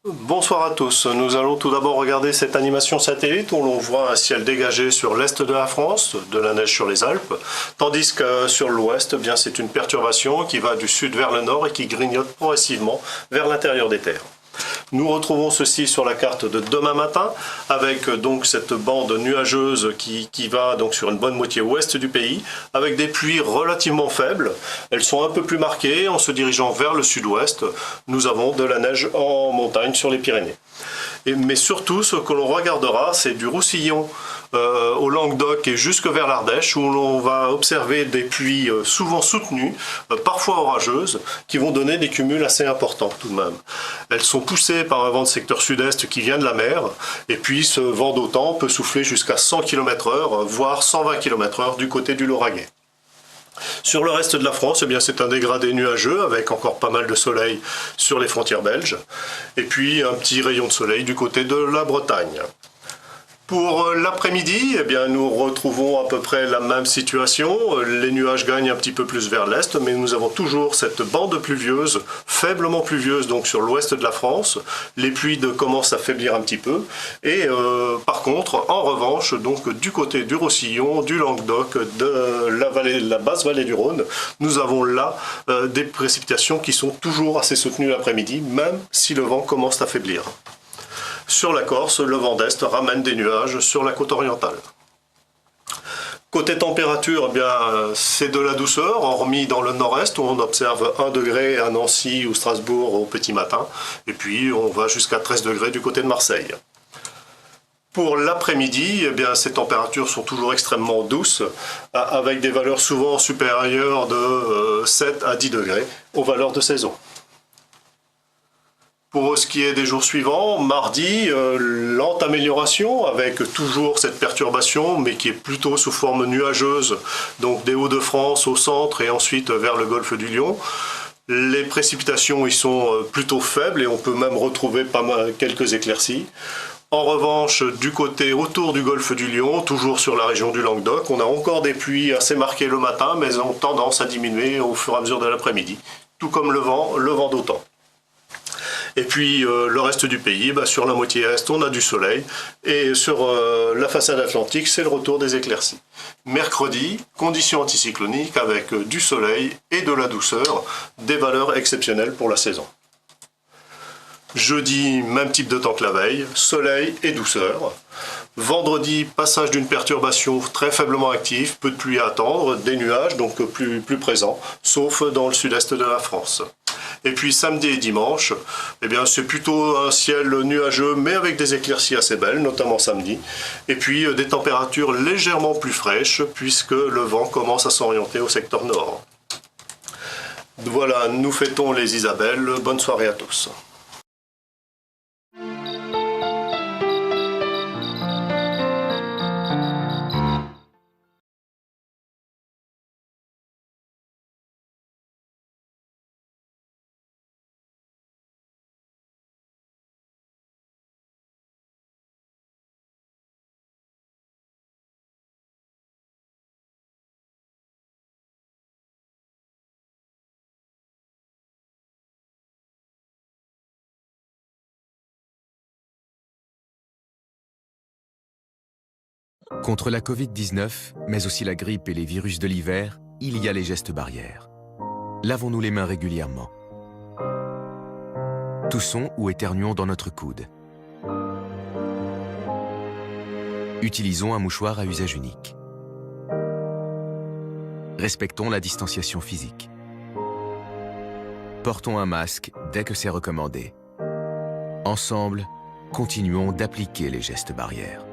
Bonsoir à tous. Nous allons tout d'abord regarder cette animation satellite où l'on voit un ciel dégagé sur l'est de la France, de la neige sur les Alpes, tandis que sur l'ouest, eh bien, c'est une perturbation qui va du sud vers le nord et qui grignote progressivement vers l'intérieur des terres. Nous retrouvons ceci sur la carte de demain matin avec donc cette bande nuageuse qui va donc sur une bonne moitié ouest du pays avec des pluies relativement faibles. Elles sont un peu plus marquées en se dirigeant vers le sud-ouest. Nous avons de la neige en montagne sur les Pyrénées. Mais surtout, ce que l'on regardera, c'est du Roussillon au Languedoc et jusque vers l'Ardèche, où l'on va observer des pluies souvent soutenues, parfois orageuses, qui vont donner des cumuls assez importants tout de même. Elles sont poussées par un vent de secteur sud-est qui vient de la mer, et puis ce vent d'autant peut souffler jusqu'à 100 km/h, voire 120 km/h du côté du Lauragais. Sur le reste de la France, eh bien, c'est un dégradé nuageux avec encore pas mal de soleil sur les frontières belges et puis un petit rayon de soleil du côté de la Bretagne. Pour l'après-midi, eh bien, nous retrouvons à peu près la même situation. Les nuages gagnent un petit peu plus vers l'est, mais nous avons toujours cette bande pluvieuse, faiblement pluvieuse donc sur l'ouest de la France. Les pluies commencent à faiblir un petit peu. Et par contre, en revanche, donc du côté du Roussillon, du Languedoc, de la basse vallée du Rhône, nous avons là des précipitations qui sont toujours assez soutenues l'après-midi, même si le vent commence à faiblir. Sur la Corse, le vent d'est ramène des nuages sur la côte orientale. Côté température, eh bien, c'est de la douceur, hormis dans le nord-est où on observe 1 degré à Nancy ou Strasbourg au petit matin, et puis on va jusqu'à 13 degrés du côté de Marseille. Pour l'après-midi, eh bien, ces températures sont toujours extrêmement douces, avec des valeurs souvent supérieures de 7 à 10 degrés aux valeurs de saison. Pour ce qui est des jours suivants, mardi, lente amélioration avec toujours cette perturbation, mais qui est plutôt sous forme nuageuse, donc des Hauts-de-France au centre et ensuite vers le golfe du Lion. Les précipitations y sont plutôt faibles et on peut même retrouver quelques éclaircies. En revanche, du côté autour du golfe du Lion, toujours sur la région du Languedoc, on a encore des pluies assez marquées le matin, mais elles ont tendance à diminuer au fur et à mesure de l'après-midi, tout comme le vent d'autant. Et puis le reste du pays, sur la moitié est, on a du soleil. Et sur la façade atlantique, c'est le retour des éclaircies. Mercredi, conditions anticycloniques avec du soleil et de la douceur, des valeurs exceptionnelles pour la saison. Jeudi, même type de temps que la veille, soleil et douceur. Vendredi, passage d'une perturbation très faiblement active, peu de pluie à attendre, des nuages donc plus présents, sauf dans le sud-est de la France. Et puis samedi et dimanche, eh bien, c'est plutôt un ciel nuageux, mais avec des éclaircies assez belles, notamment samedi. Et puis des températures légèrement plus fraîches, puisque le vent commence à s'orienter au secteur nord. Voilà, nous fêtons les Isabelles. Bonne soirée à tous. Contre la Covid-19, mais aussi la grippe et les virus de l'hiver, il y a les gestes barrières. Lavons-nous les mains régulièrement. Toussons ou éternuons dans notre coude. Utilisons un mouchoir à usage unique. Respectons la distanciation physique. Portons un masque dès que c'est recommandé. Ensemble, continuons d'appliquer les gestes barrières.